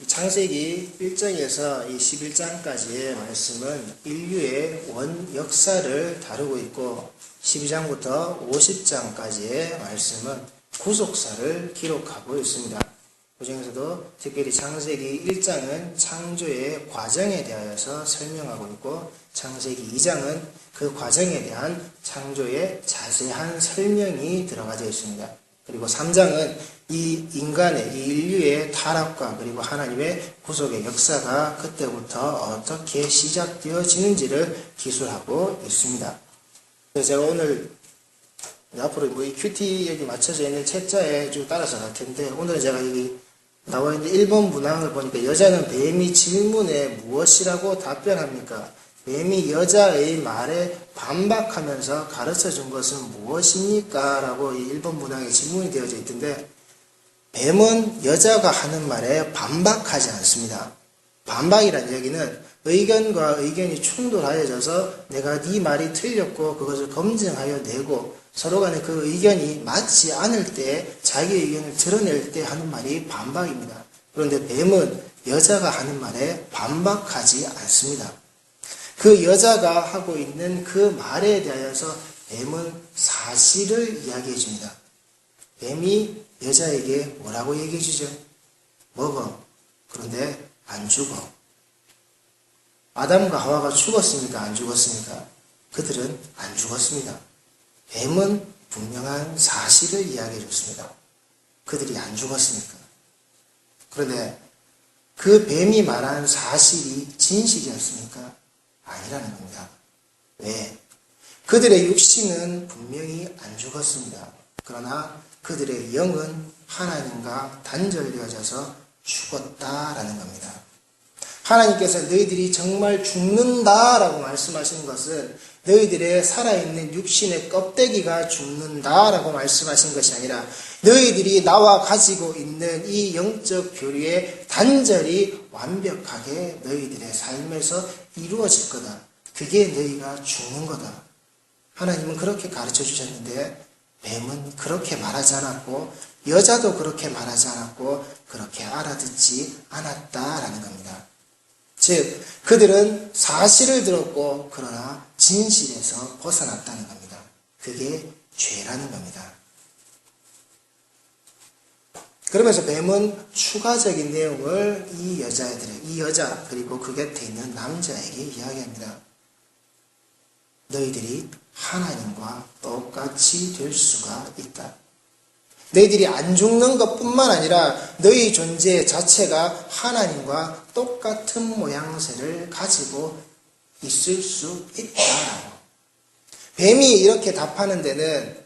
창세기 1장에서 이 11장까지의 말씀은 인류의 원 역사를 다루고 있고 12장부터 50장까지의 말씀은 구속사를 기록하고 있습니다. 그 중에서도 특별히 창세기 1장은 창조의 과정에 대하여서 설명하고 있고 창세기 2장은 그 과정에 대한 창조의 자세한 설명이 들어가져 있습니다. 그리고 3장은 이 인간의, 이 인류의 타락과 그리고 하나님의 구속의 역사가 그때부터 어떻게 시작되어지는지를 기술하고 있습니다. 그래서 제가 오늘 앞으로 이 큐티 여기 맞춰져 있는 책자에 쭉 따라서 갈 텐데, 오늘은 제가 여기 나와 있는 1번 문항을 보니까 여자는 뱀이 질문에 무엇이라고 답변합니까? 뱀이 여자의 말에 반박하면서 가르쳐 준 것은 무엇입니까? 라고 이 1번 문항에 질문이 되어져 있던데, 뱀은 여자가 하는 말에 반박하지 않습니다. 반박이란 얘기는 의견과 의견이 충돌하여져서 내가 네 말이 틀렸고 그것을 검증하여 내고 서로 간에 그 의견이 맞지 않을 때 자기 의견을 드러낼 때 하는 말이 반박입니다. 그런데 뱀은 여자가 하는 말에 반박하지 않습니다. 그 여자가 하고 있는 그 말에 대하여서 뱀은 사실을 이야기해 줍니다. 뱀이 여자에게 뭐라고 얘기해 주죠? 먹어. 그런데 안 죽어. 아담과 하와가 죽었습니까? 안 죽었습니까? 그들은 안 죽었습니다. 뱀은 분명한 사실을 이야기해 줬습니다. 그들이 안 죽었습니까? 그런데 그 뱀이 말한 사실이 진실이었습니까? 아니라는 겁니다. 왜? 그들의 육신은 분명히 안 죽었습니다. 그러나 그들의 영은 하나님과 단절되어져서 죽었다라는 겁니다. 하나님께서 너희들이 정말 죽는다라고 말씀하시는 것은 너희들의 살아있는 육신의 껍데기가 죽는다라고 말씀하신 것이 아니라 너희들이 나와 가지고 있는 이 영적 교류의 단절이 완벽하게 너희들의 삶에서 이루어질 거다. 그게 너희가 죽는 거다. 하나님은 그렇게 가르쳐 주셨는데 뱀은 그렇게 말하지 않았고 여자도 그렇게 말하지 않았고 그렇게 알아듣지 않았다라는 겁니다. 즉 그들은 사실을 들었고 그러나 진실에서 벗어났다는 겁니다. 그게 죄라는 겁니다. 그러면서 뱀은 추가적인 내용을 이 여자 그리고 그 곁에 있는 남자에게 이야기합니다. 너희들이 하나님과 똑같이 될 수가 있다. 너희들이 안 죽는 것뿐만 아니라 너희 존재 자체가 하나님과 똑같은 모양새를 가지고 있을 수 있다. 뱀이 이렇게 답하는 데는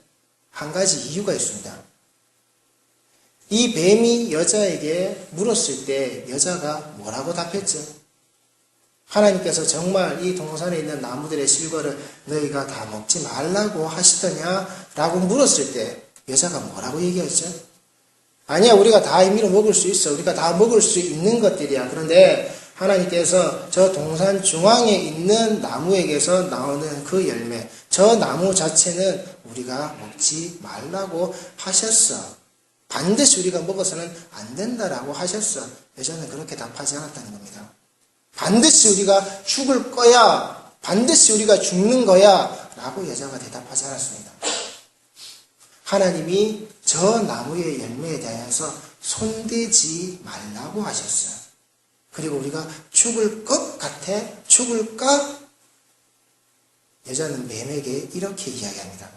한 가지 이유가 있습니다. 이 뱀이 여자에게 물었을 때 여자가 뭐라고 답했죠? 하나님께서 정말 이 동산에 있는 나무들의 실과를 너희가 다 먹지 말라고 하시더냐? 라고 물었을 때 여자가 뭐라고 얘기했죠? 아니야, 우리가 다 임의로 먹을 수 있어. 우리가 다 먹을 수 있는 것들이야. 그런데 하나님께서 저 동산 중앙에 있는 나무에게서 나오는 그 열매, 저 나무 자체는 우리가 먹지 말라고 하셨어. 반드시 우리가 먹어서는 안 된다라고 하셨어. 여자는 그렇게 답하지 않았다는 겁니다. 반드시 우리가 죽을 거야. 반드시 우리가 죽는 거야. 라고 여자가 대답하지 않았습니다. 하나님이 저 나무의 열매에 대해서 손대지 말라고 하셨어요. 그리고 우리가 죽을 것 같아? 죽을까? 여자는 뱀에게 이렇게 이야기합니다.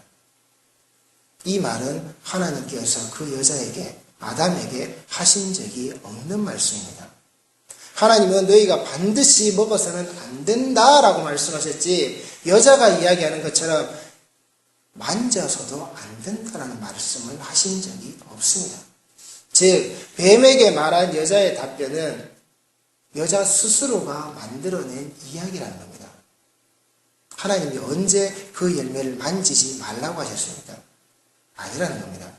이 말은 하나님께서 그 여자에게, 아담에게 하신 적이 없는 말씀입니다. 하나님은 너희가 반드시 먹어서는 안 된다라고 말씀하셨지, 여자가 이야기하는 것처럼 만져서도 안 된다라는 말씀을 하신 적이 없습니다. 즉 뱀에게 말한 여자의 답변은 여자 스스로가 만들어낸 이야기라는 겁니다. 하나님이 언제 그 열매를 만지지 말라고 하셨습니까? 아니라는 겁니다.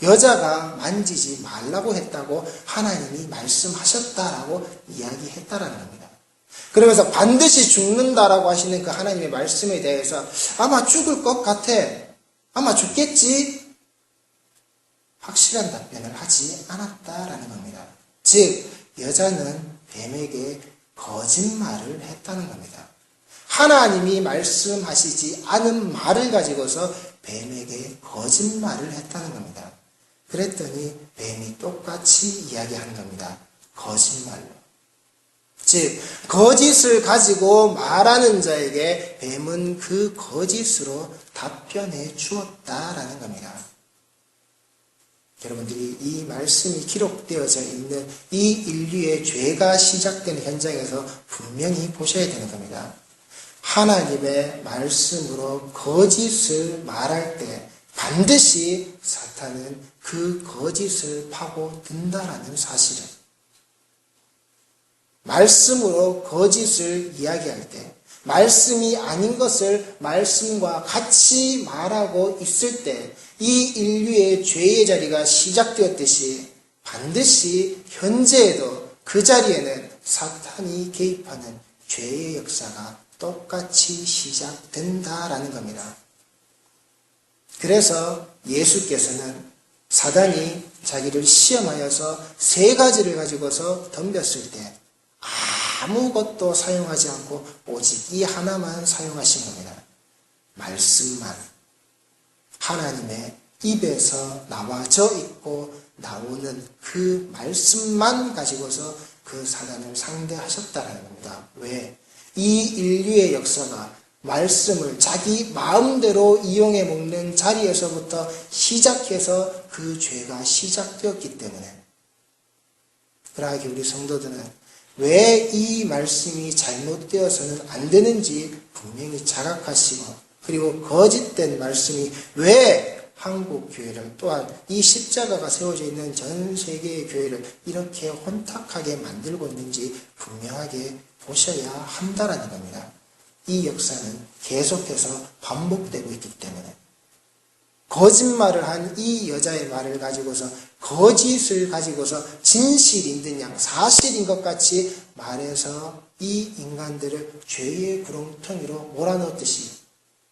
여자가 만지지 말라고 했다고 하나님이 말씀하셨다라고 이야기했다라는 겁니다. 그러면서 반드시 죽는다라고 하시는 그 하나님의 말씀에 대해서 아마 죽을 것 같아. 아마 죽겠지? 확실한 답변을 하지 않았다라는 겁니다. 즉 여자는 뱀에게 거짓말을 했다는 겁니다. 하나님이 말씀하시지 않은 말을 가지고서 뱀에게 거짓말을 했다는 겁니다. 그랬더니 뱀이 똑같이 이야기하는 겁니다. 거짓말로. 즉 거짓을 가지고 말하는 자에게 뱀은 그 거짓으로 답변해 주었다라는 겁니다. 여러분들이 이 말씀이 기록되어져 있는 이 인류의 죄가 시작되는 현장에서 분명히 보셔야 되는 겁니다. 하나님의 말씀으로 거짓을 말할 때 반드시 사탄은 그 거짓을 파고든다라는 사실을, 말씀으로 거짓을 이야기할 때, 말씀이 아닌 것을 말씀과 같이 말하고 있을 때 이 인류의 죄의 자리가 시작되었듯이 반드시 현재에도 그 자리에는 사탄이 개입하는 죄의 역사가 똑같이 시작된다라는 겁니다. 그래서 예수께서는 사단이 자기를 시험하여서 세 가지를 가지고서 덤볐을 때 아무것도 사용하지 않고 오직 이 하나만 사용하신 겁니다. 말씀만. 하나님의 입에서 나와져 있고 나오는 그 말씀만 가지고서 그 사단을 상대하셨다는 겁니다. 왜? 이 인류의 역사가 말씀을 자기 마음대로 이용해 먹는 자리에서부터 시작해서 그 죄가 시작되었기 때문에. 그러하기 우리 성도들은 왜 이 말씀이 잘못되어서는 안 되는지 분명히 자각하시고, 그리고 거짓된 말씀이 왜 한국 교회를, 또한 이 십자가가 세워져 있는 전 세계의 교회를 이렇게 혼탁하게 만들고 있는지 분명하게 보셔야 한다라는 겁니다. 이 역사는 계속해서 반복되고 있기 때문에 거짓말을 한 이 여자의 말을 가지고서, 거짓을 가지고서 진실인 듯 양 사실인 것 같이 말해서 이 인간들을 죄의 구렁텅이로 몰아넣었듯이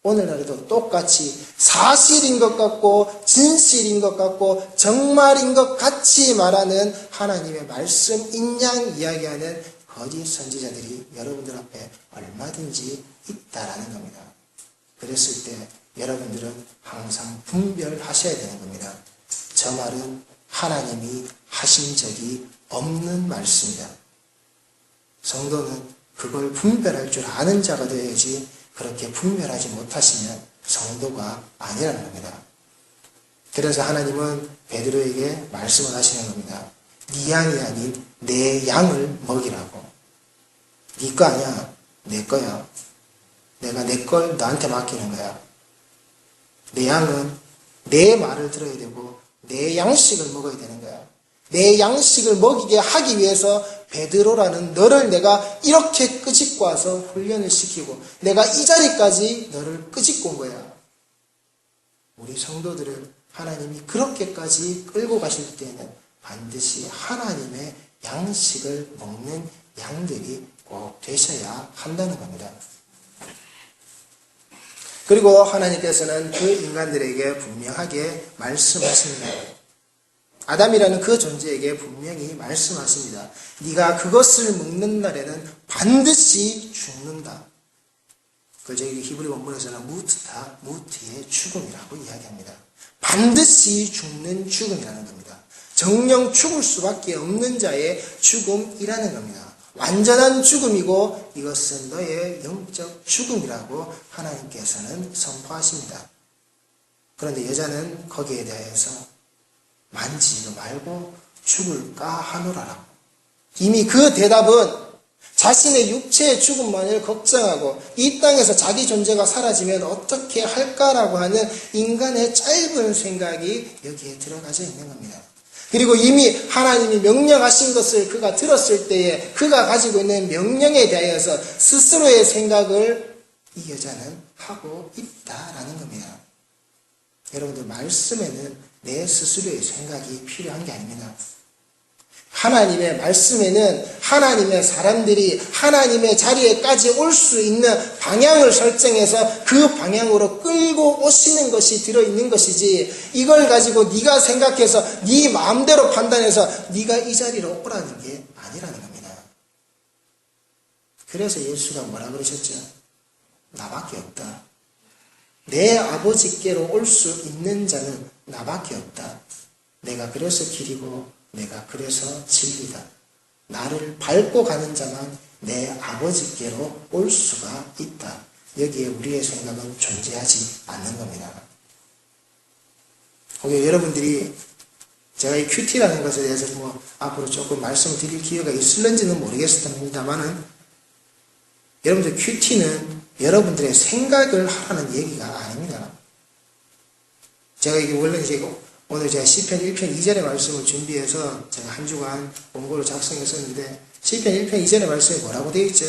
오늘날에도 똑같이 사실인 것 같고 진실인 것 같고 정말인 것 같이 말하는 하나님의 말씀인 양 이야기하는 거짓 선지자들이 여러분들 앞에 얼마든지 있다라는 겁니다. 그랬을 때 여러분들은 항상 분별하셔야 되는 겁니다. 저 말은 하나님이 하신 적이 없는 말씀이다. 성도는 그걸 분별할 줄 아는 자가 되어야지, 그렇게 분별하지 못하시면 성도가 아니라는 겁니다. 그래서 하나님은 베드로에게 말씀을 하시는 겁니다. 네 양이 아닌 내 양을 먹이라고. 네 거 아니야. 내 거야. 내가 내 걸 너한테 맡기는 거야. 내 양은 내 말을 들어야 되고 내 양식을 먹어야 되는 거야. 내 양식을 먹이게 하기 위해서 베드로라는 너를 내가 이렇게 끄집고 와서 훈련을 시키고 내가 이 자리까지 너를 끄집고 온 거야. 우리 성도들을 하나님이 그렇게까지 끌고 가실 때는 반드시 하나님의 양식을 먹는 양들이 꼭 되셔야 한다는 겁니다. 그리고 하나님께서는 그 인간들에게 분명하게 말씀하십니다. 아담이라는 그 존재에게 분명히 말씀하십니다. 네가 그것을 먹는 날에는 반드시 죽는다. 그걸 저희 히브리 원문에서는 무트의 죽음이라고 이야기합니다. 반드시 죽는 죽음이라는 겁니다. 정령 죽을 수밖에 없는 자의 죽음이라는 겁니다. 완전한 죽음이고 이것은 너의 영적 죽음이라고 하나님께서는 선포하십니다. 그런데 여자는 거기에 대해서 만지지도 말고 죽을까 하노라라고. 이미 그 대답은 자신의 육체의 죽음만을 걱정하고 이 땅에서 자기 존재가 사라지면 어떻게 할까라고 하는 인간의 짧은 생각이 여기에 들어가져 있는 겁니다. 그리고 이미 하나님이 명령하신 것을 그가 들었을 때에 그가 가지고 있는 명령에 대하여서 스스로의 생각을 이 여자는 하고 있다라는 겁니다. 여러분들, 말씀에는 내 스스로의 생각이 필요한 게 아닙니다. 하나님의 말씀에는 하나님의 사람들이 하나님의 자리에까지 올 수 있는 방향을 설정해서 그 방향으로 끌고 오시는 것이 들어있는 것이지, 이걸 가지고 네가 생각해서 네 마음대로 판단해서 네가 이 자리로 오라는 게 아니라는 겁니다. 그래서 예수가 뭐라 그러셨죠? 나밖에 없다. 내 아버지께로 올 수 있는 자는 나밖에 없다. 내가 그래서 길이고 내가 그래서 진리다. 나를 밟고 가는 자만 내 아버지께로 올 수가 있다. 여기에 우리의 생각은 존재하지 않는 겁니다. 혹시 여러분들이 제가 이 큐티라는 것에 대해서 앞으로 조금 말씀을 드릴 기회가 있을는지는 모르겠습니다만은, 여러분들 큐티는 여러분들의 생각을 하라는 얘기가 아닙니다. 제가 이게 원래 오늘 제가 시편 1편 2절의 말씀을 준비해서 제가 한 주간 원고를 작성했었는데, 시편 1편 2절의 말씀에 뭐라고 되어 있죠?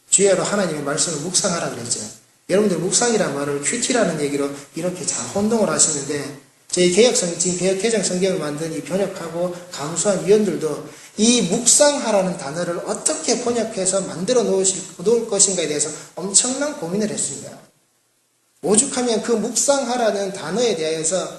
주야로 하나님의 말씀을 묵상하라 그랬죠. 여러분들 묵상이라는 말을 큐티라는 얘기로 이렇게 잘 혼동을 하시는데, 저희 지금 개혁개정 성경을 만든 이 번역하고 감수한 위원들도 이 묵상하라는 단어를 어떻게 번역해서 만들어 놓을 것인가에 대해서 엄청난 고민을 했습니다. 오죽하면 그 묵상하라는 단어에 대해서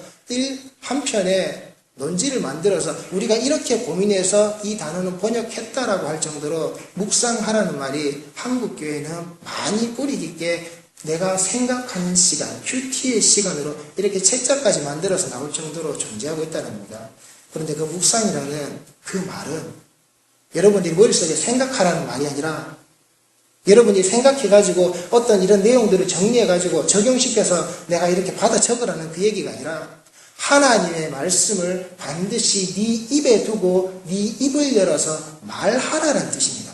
한 편의 논지를 만들어서 우리가 이렇게 고민해서 이 단어는 번역했다라고 할 정도로 묵상하라는 말이 한국교회는 많이 뿌리 깊게 내가 생각하는 시간, 큐티의 시간으로 이렇게 책자까지 만들어서 나올 정도로 존재하고 있다는 겁니다. 그런데 그 묵상이라는 그 말은 여러분들이 머릿속에 생각하라는 말이 아니라, 여러분이 생각해가지고 어떤 이런 내용들을 정리해가지고 적용시켜서 내가 이렇게 받아 적으라는 그 얘기가 아니라, 하나님의 말씀을 반드시 네 입에 두고 네 입을 열어서 말하라는 뜻입니다.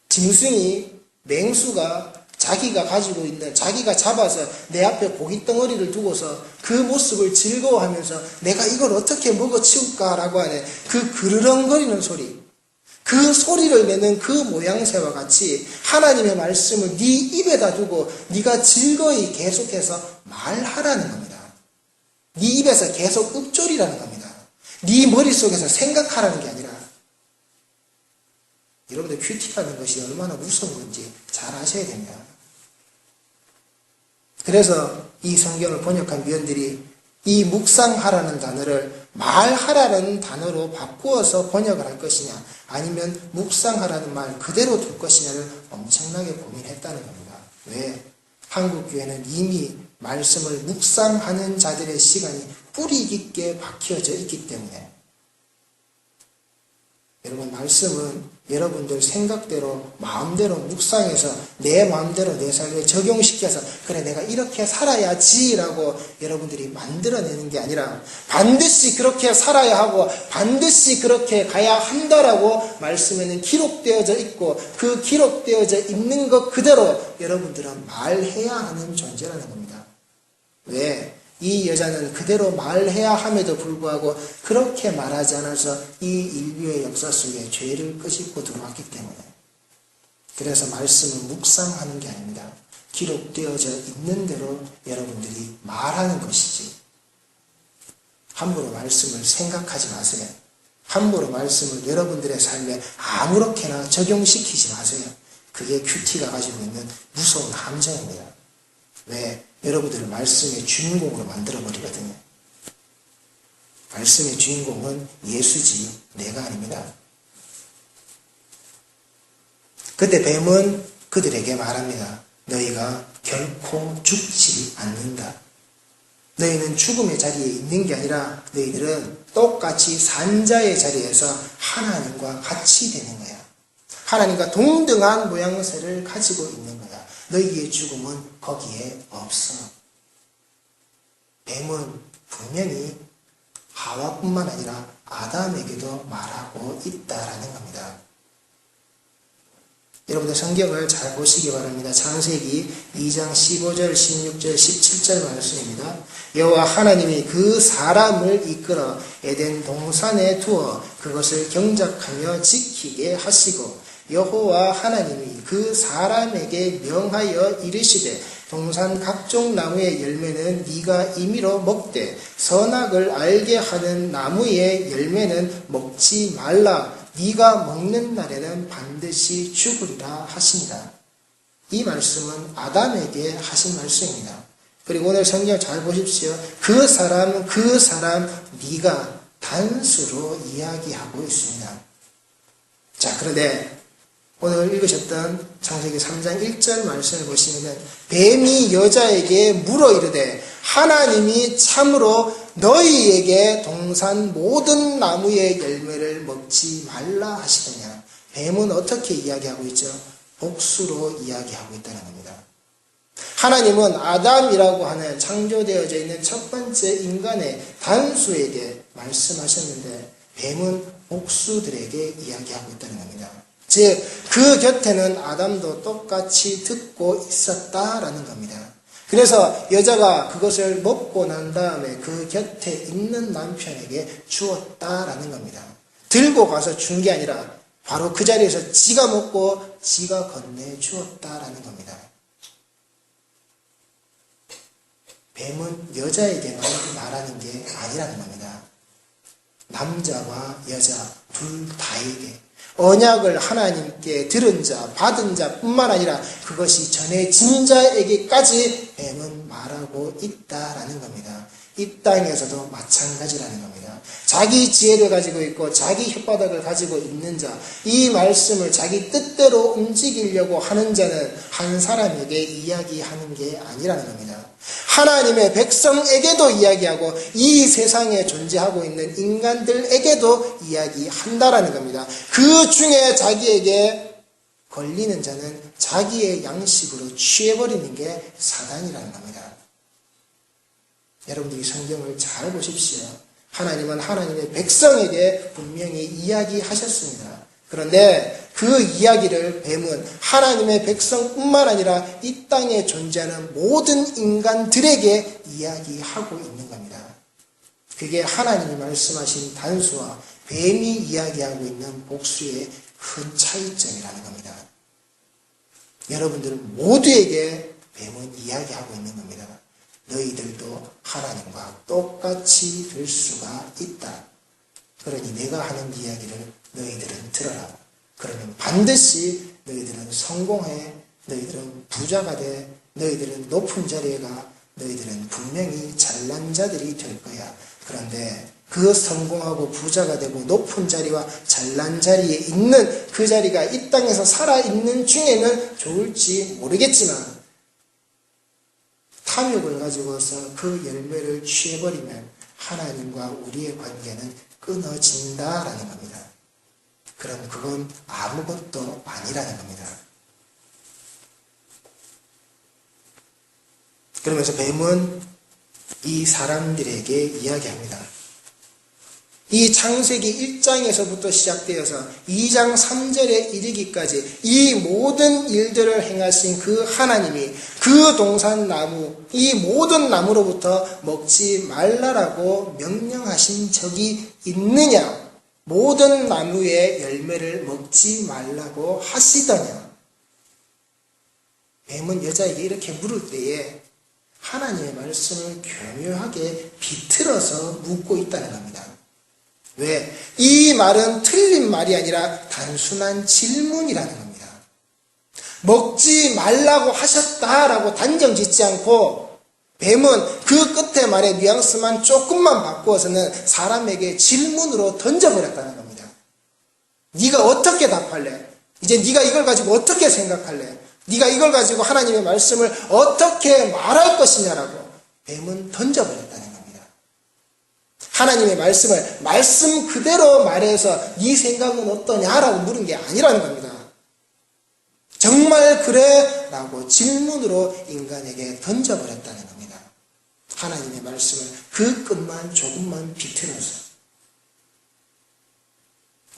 짐승이, 맹수가 자기가 가지고 있는, 자기가 잡아서 내 앞에 고깃덩어리를 두고서 그 모습을 즐거워하면서 내가 이걸 어떻게 먹어치울까라고 하는 그 그르렁거리는 소리, 그 소리를 내는 그 모양새와 같이 하나님의 말씀을 네 입에다 두고 네가 즐거이 계속해서 말하라는 겁니다. 네 입에서 계속 읊조리라는 겁니다. 네 머릿속에서 생각하라는 게 아니라. 여러분들 큐티라는 것이 얼마나 무서운 건지 잘 아셔야 됩니다. 그래서 이 성경을 번역한 위원들이 이 묵상하라는 단어를 말하라는 단어로 바꾸어서 번역을 할 것이냐, 아니면 묵상하라는 말 그대로 둘 것이냐를 엄청나게 고민했다는 겁니다. 왜? 한국교회는 이미 말씀을 묵상하는 자들의 시간이 뿌리 깊게 박혀져 있기 때문에. 여러분, 말씀은 여러분들 생각대로 마음대로 묵상해서 내 마음대로 내 삶에 적용시켜서 그래 내가 이렇게 살아야지라고 여러분들이 만들어내는 게 아니라, 반드시 그렇게 살아야 하고 반드시 그렇게 가야 한다라고 말씀에는 기록되어져 있고, 그 기록되어져 있는 것 그대로 여러분들은 말해야 하는 존재라는 겁니다. 왜? 이 여자는 그대로 말해야 함에도 불구하고 그렇게 말하지 않아서 이 인류의 역사 속에 죄를 끄집고 들어왔기 때문에. 그래서 말씀은 묵상하는 게 아닙니다. 기록되어져 있는 대로 여러분들이 말하는 것이지, 함부로 말씀을 생각하지 마세요. 함부로 말씀을 여러분들의 삶에 아무렇게나 적용시키지 마세요. 그게 큐티가 가지고 있는 무서운 함정입니다. 왜? 여러분들을 말씀의 주인공으로 만들어버리거든요. 말씀의 주인공은 예수지 내가 아닙니다. 그때 뱀은 그들에게 말합니다. 너희가 결코 죽지 않는다. 너희는 죽음의 자리에 있는 게 아니라 너희들은 똑같이 산자의 자리에서 하나님과 같이 되는 거야. 하나님과 동등한 모양새를 가지고 있는 거야. 너희의 죽음은 거기에 없어. 뱀은 분명히 하와뿐만 아니라 아담에게도 말하고 있다라는 겁니다. 여러분들 성경을 잘 보시기 바랍니다. 창세기 2장 15절, 16절, 17절 말씀입니다. 여호와 하나님이 그 사람을 이끌어 에덴 동산에 두어 그것을 경작하며 지키게 하시고 여호와 하나님이 그 사람에게 명하여 이르시되 동산 각종 나무의 열매는 네가 임의로 먹되 선악을 알게 하는 나무의 열매는 먹지 말라. 네가 먹는 날에는 반드시 죽으리라 하시니라. 이 말씀은 아담에게 하신 말씀입니다. 그리고 오늘 성경 잘 보십시오. 그 사람 네가 단수로 이야기하고 있습니다. 자, 그런데 오늘 읽으셨던 창세기 3장 1절 말씀을 보시면 뱀이 여자에게 물어 이르되 하나님이 참으로 너희에게 동산 모든 나무의 열매를 먹지 말라 하시더냐. 뱀은 어떻게 이야기하고 있죠? 복수로 이야기하고 있다는 겁니다. 하나님은 아담이라고 하는 창조되어져 있는 첫 번째 인간의 단수에게 말씀하셨는데 뱀은 복수들에게 이야기하고 있다는 겁니다. 즉, 그 곁에는 아담도 똑같이 듣고 있었다라는 겁니다. 그래서 여자가 그것을 먹고 난 다음에 그 곁에 있는 남편에게 주었다라는 겁니다. 들고 가서 준 게 아니라 바로 그 자리에서 지가 먹고 지가 건네주었다라는 겁니다. 뱀은 여자에게만 말하는 게 아니라는 겁니다. 남자와 여자 둘 다에게 언약을 하나님께 들은 자, 받은 자뿐만 아니라 그것이 전해진 자에게까지 뱀은 말하고 있다라는 겁니다. 이 땅에서도 마찬가지라는 겁니다. 자기 지혜를 가지고 있고 자기 혓바닥을 가지고 있는 자, 이 말씀을 자기 뜻대로 움직이려고 하는 자는 한 사람에게 이야기하는 게 아니라는 겁니다. 하나님의 백성에게도 이야기하고 이 세상에 존재하고 있는 인간들에게도 이야기한다라는 겁니다. 그 중에 자기에게 걸리는 자는 자기의 양식으로 취해버리는 게 사단이라는 겁니다. 여러분들이 성경을 잘 보십시오. 하나님은 하나님의 백성에게 분명히 이야기하셨습니다. 그런데 그 이야기를 뱀은 하나님의 백성뿐만 아니라 이 땅에 존재하는 모든 인간들에게 이야기하고 있는 겁니다. 그게 하나님이 말씀하신 단수와 뱀이 이야기하고 있는 복수의 큰 차이점이라는 겁니다. 여러분들 모두에게 뱀은 이야기하고 있는 겁니다. 너희들도 하나님과 똑같이 될 수가 있다. 그러니 내가 하는 이야기를 너희들은 들어라. 그러면 반드시 너희들은 성공해. 너희들은 부자가 돼. 너희들은 높은 자리에 가. 너희들은 분명히 잘난 자들이 될 거야. 그런데 그 성공하고 부자가 되고 높은 자리와 잘난 자리에 있는 그 자리가 이 땅에서 살아있는 중에는 좋을지 모르겠지만 탐욕을 가지고서 그 열매를 취해버리면 하나님과 우리의 관계는 끊어진다라는 겁니다. 그럼 그건 아무것도 아니라는 겁니다. 그러면서 뱀은 이 사람들에게 이야기합니다. 이 창세기 1장에서부터 시작되어서 2장 3절에 이르기까지 이 모든 일들을 행하신 그 하나님이 그 동산 나무, 이 모든 나무로부터 먹지 말라라고 명령하신 적이 있느냐? 모든 나무의 열매를 먹지 말라고 하시더냐? 뱀은 여자에게 이렇게 물을 때에 하나님의 말씀을 교묘하게 비틀어서 묻고 있다는 겁니다. 왜? 이 말은 틀린 말이 아니라 단순한 질문이라는 겁니다. 먹지 말라고 하셨다라고 단정 짓지 않고 뱀은 그 끝에 말의 뉘앙스만 조금만 바꾸어서는 사람에게 질문으로 던져버렸다는 겁니다. 네가 어떻게 답할래? 이제 네가 이걸 가지고 어떻게 생각할래? 네가 이걸 가지고 하나님의 말씀을 어떻게 말할 것이냐라고 뱀은 던져버렸다는 겁니다. 하나님의 말씀을 말씀 그대로 말해서 네 생각은 어떠냐라고 물은 게 아니라는 겁니다. 정말 그래? 라고 질문으로 인간에게 던져버렸다는 겁니다. 하나님의 말씀을 그 끝만 조금만 비틀어서.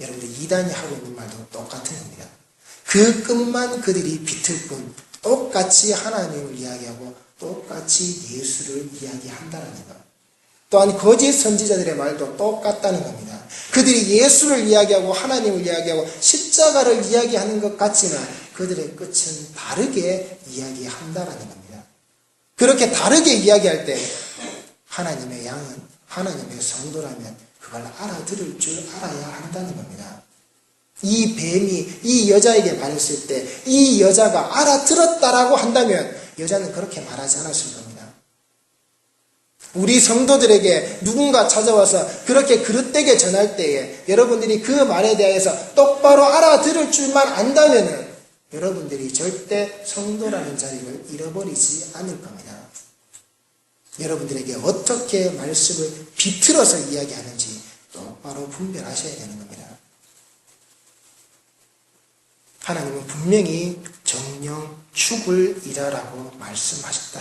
여러분들 이단이 하고 있는 말도 똑같은 겁니다. 그 끝만 그들이 비틀 뿐 똑같이 하나님을 이야기하고 똑같이 예수를 이야기한다는 것. 또한 거짓 선지자들의 말도 똑같다는 겁니다. 그들이 예수를 이야기하고 하나님을 이야기하고 십자가를 이야기하는 것 같지만 그들의 끝은 다르게 이야기한다라는 겁니다. 그렇게 다르게 이야기할 때 하나님의 양은 하나님의 성도라면 그걸 알아들을 줄 알아야 한다는 겁니다. 이 뱀이 이 여자에게 말했을 때 이 여자가 알아들었다라고 한다면 여자는 그렇게 말하지 않았을 겁니다. 우리 성도들에게 누군가 찾아와서 그렇게 그릇되게 전할 때에 여러분들이 그 말에 대해서 똑바로 알아들을 줄만 안다면 여러분들이 절대 성도라는 자리를 잃어버리지 않을 겁니다. 여러분들에게 어떻게 말씀을 비틀어서 이야기하는지 똑바로 분별하셔야 되는 겁니다. 하나님은 분명히 정령 죽을 이라라고 말씀하셨다.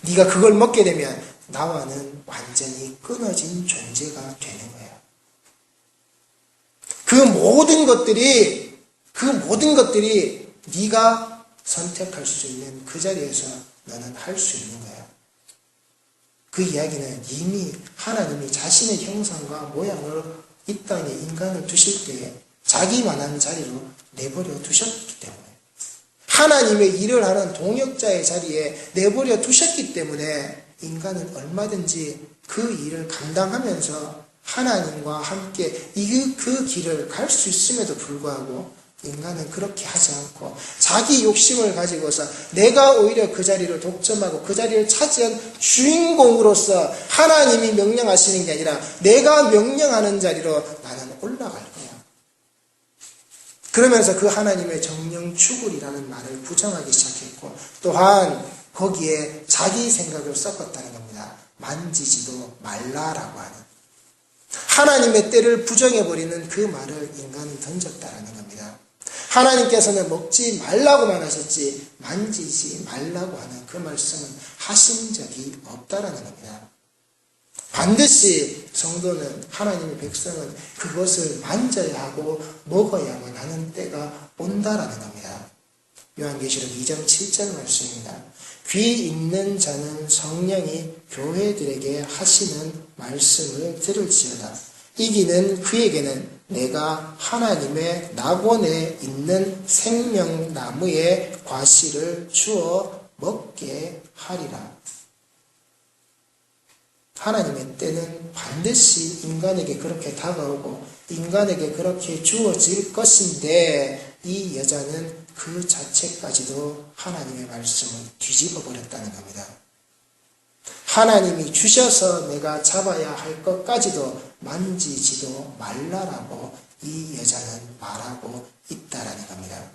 네가 그걸 먹게 되면 나와는 완전히 끊어진 존재가 되는 거예요. 그 모든 것들이 네가 선택할 수 있는 그 자리에서 너는 할 수 있는 거예요. 그 이야기는 이미 하나님이 자신의 형상과 모양을 이 땅에 인간을 두실 때에 자기만한 자리로 내버려 두셨기 때문에 하나님의 일을 하는 동역자의 자리에 내버려 두셨기 때문에 인간은 얼마든지 그 일을 감당하면서 하나님과 함께 그 길을 갈 수 있음에도 불구하고 인간은 그렇게 하지 않고 자기 욕심을 가지고서 내가 오히려 그 자리를 독점하고 그 자리를 차지한 주인공으로서 하나님이 명령하시는 게 아니라 내가 명령하는 자리로 나는 올라갈 거야. 그러면서 그 하나님의 정령 죽으리라는 말을 부정하기 시작했고 또한 거기에 자기 생각을 섞었다는 겁니다. 만지지도 말라라고 하는 하나님의 때를 부정해버리는 그 말을 인간은 던졌다라는 겁니다. 하나님께서는 먹지 말라고만 하셨지 만지지 말라고 하는 그 말씀은 하신 적이 없다라는 겁니다. 반드시 성도는 하나님의 백성은 그것을 만져야 하고 먹어야만 하는 때가 온다라는 겁니다. 요한계시록 2장 7절 말씀입니다. 귀 있는 자는 성령이 교회들에게 하시는 말씀을 들을지어다. 이기는 그에게는 내가 하나님의 낙원에 있는 생명나무의 과실을 주어 먹게 하리라. 하나님의 때는 반드시 인간에게 그렇게 다가오고 인간에게 그렇게 주어질 것인데 이 여자는 그 자체까지도 하나님의 말씀을 뒤집어 버렸다는 겁니다. 하나님이 주셔서 내가 잡아야 할 것까지도 만지지도 말라라고 이 여자는 말하고 있다라는 겁니다.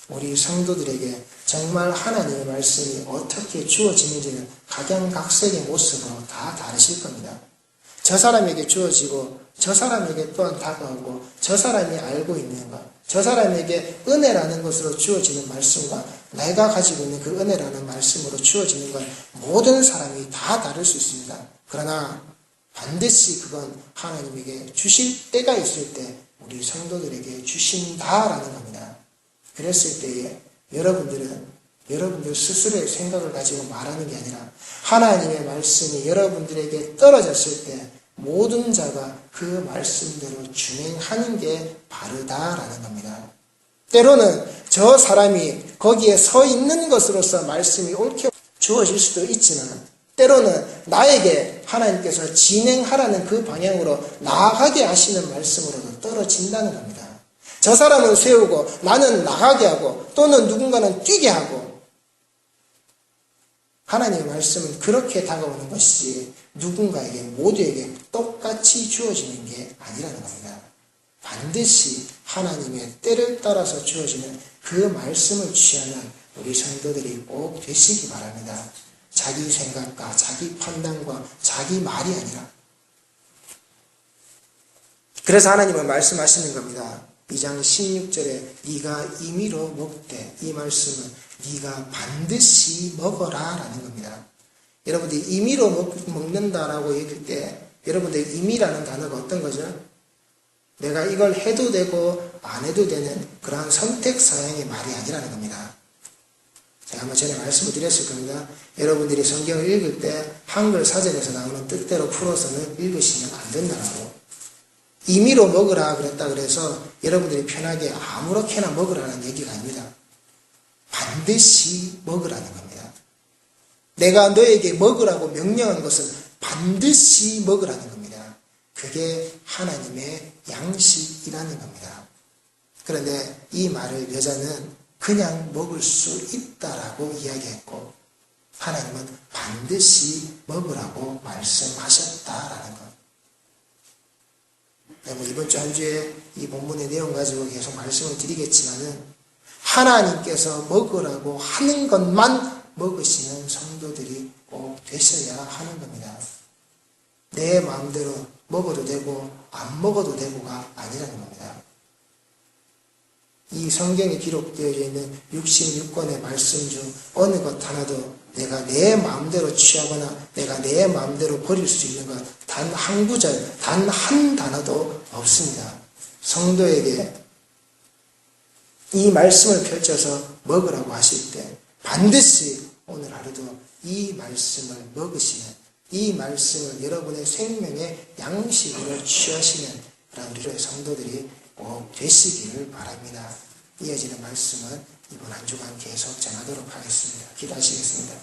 우리 성도들에게 정말 하나님의 말씀이 어떻게 주어지는지는 각양각색의 모습으로 다 다르실 겁니다. 저 사람에게 주어지고 저 사람에게 또한 다가오고 저 사람이 알고 있는 것, 저 사람에게 은혜라는 것으로 주어지는 말씀과 내가 가지고 있는 그 은혜라는 말씀으로 주어지는 건 모든 사람이 다 다를 수 있습니다. 그러나 반드시 그건 하나님에게 주실 때가 있을 때 우리 성도들에게 주신다라는 겁니다. 그랬을 때에 여러분들 스스로의 생각을 가지고 말하는 게 아니라 하나님의 말씀이 여러분들에게 떨어졌을 때 모든 자가 그 말씀대로 준행하는 게 바르다라는 겁니다. 때로는 저 사람이 거기에 서 있는 것으로서 말씀이 옳게 주어질 수도 있지만 때로는 나에게 하나님께서 진행하라는 그 방향으로 나아가게 하시는 말씀으로도 떨어진다는 겁니다. 저 사람은 세우고 나는 나가게 하고 또는 누군가는 뛰게 하고 하나님의 말씀은 그렇게 다가오는 것이 누군가에게 모두에게 똑같이 주어지는 게 아니라는 겁니다. 반드시 하나님의 때를 따라서 주어지는 그 말씀을 취하는 우리 성도들이 꼭 되시기 바랍니다. 자기 생각과 자기 판단과 자기 말이 아니라 그래서 하나님은 말씀하시는 겁니다. 2장 16절에 네가 임의로 먹되 이 말씀은 네가 반드시 먹어라 라는 겁니다. 여러분들이 임의로 먹는다라고 얘기할 때 여러분들 임의라는 단어가 어떤 거죠? 내가 이걸 해도 되고 안 해도 되는 그러한 선택사항의 말이 아니라는 겁니다. 제가 아마 전에 말씀을 드렸을 겁니다. 여러분들이 성경을 읽을 때 한글 사전에서 나오는 뜻대로 풀어서는 읽으시면 안 된다고. 임의로 먹으라 그랬다 그래서 여러분들이 편하게 아무렇게나 먹으라는 얘기가 아닙니다. 반드시 먹으라는 겁니다. 내가 너에게 먹으라고 명령한 것은 반드시 먹으라는 겁니다. 그게 하나님의 양식이라는 겁니다. 그런데 이 말을 여자는 그냥 먹을 수 있다라고 이야기했고 하나님은 반드시 먹으라고 말씀하셨다라는 것. 이번 주 한 주에 이 본문의 내용 가지고 계속 말씀을 드리겠지만은 하나님께서 먹으라고 하는 것만 먹으시는 성도들이 꼭 되셔야 하는 겁니다. 내 마음대로 먹어도 되고 안 먹어도 되고가 아니라는 겁니다. 이 성경에 기록되어 있는 66권의 말씀 중 어느 것 하나도 내가 내 마음대로 취하거나 내가 내 마음대로 버릴 수 있는 것 단 한 구절, 단 한 단어도 없습니다. 성도에게 이 말씀을 펼쳐서 먹으라고 하실 때 반드시 오늘 하루도 이 말씀을 먹으시는, 이 말씀을 여러분의 생명의 양식으로 취하시는 그런 우리의 성도들이 꼭 되시기를 바랍니다. 이어지는 말씀은 이번 한 주간 계속 전하도록 하겠습니다. 기도하시겠습니다.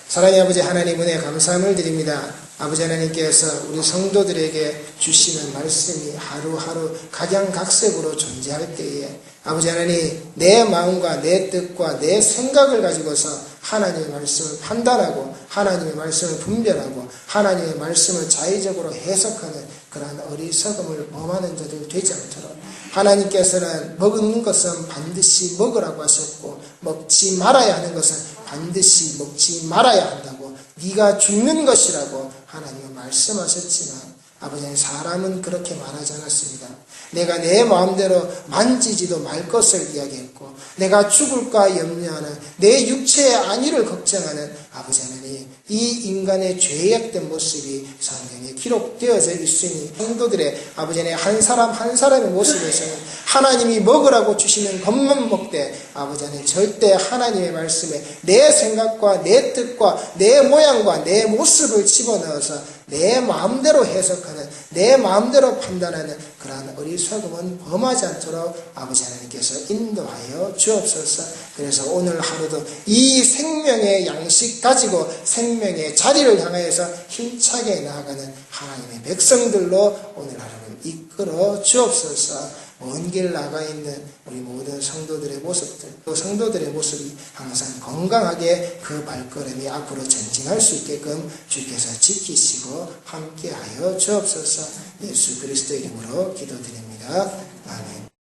사랑의 아버지 하나님 은혜 감사함을 드립니다. 아버지 하나님께서 우리 성도들에게 주시는 말씀이 하루하루 각양각색으로 존재할 때에 아버지 하나님 내 마음과 내 뜻과 내 생각을 가지고서 하나님의 말씀을 판단하고 하나님의 말씀을 분별하고 하나님의 말씀을 자의적으로 해석하는 그러한 어리석음을 범하는 자들 되지 않도록 하나님께서는 먹는 것은 반드시 먹으라고 하셨고 먹지 말아야 하는 것은 반드시 먹지 말아야 한다고 네가 죽는 것이라고 하나님은 말씀하셨지만 아버지 하나님 사람은 그렇게 말하지 않았습니다. 내가 내 마음대로 만지지도 말 것을 이야기했고 내가 죽을까 염려하는 내 육체의 안위를 걱정하는 아버지 하나님 이 인간의 죄악된 모습이 성경에 기록되어져 있으니 성도들의 아버지 하나님 한 사람 한 사람의 모습에서는 하나님이 먹으라고 주시는 것만 먹되 아버지 하나님 절대 하나님의 말씀에 내 생각과 내 뜻과 내 모양과 내 모습을 집어넣어서 내 마음대로 해석하는 내 마음대로 판단하는 그러한 어리석음은 범하지 않도록 아버지 하나님께서 인도하여 주옵소서. 그래서 오늘 하루도 이 생명의 양식 가지고 생명의 자리를 향하여서 힘차게 나아가는 하나님의 백성들로 오늘 하루를 이끌어 주옵소서. 먼 길 나가 있는 우리 모든 성도들의 모습들, 또 성도들의 모습이 항상 건강하게 그 발걸음이 앞으로 전진할 수 있게끔 주께서 지키시고 함께하여 주옵소서. 예수 그리스도의 이름으로 기도드립니다. 아멘.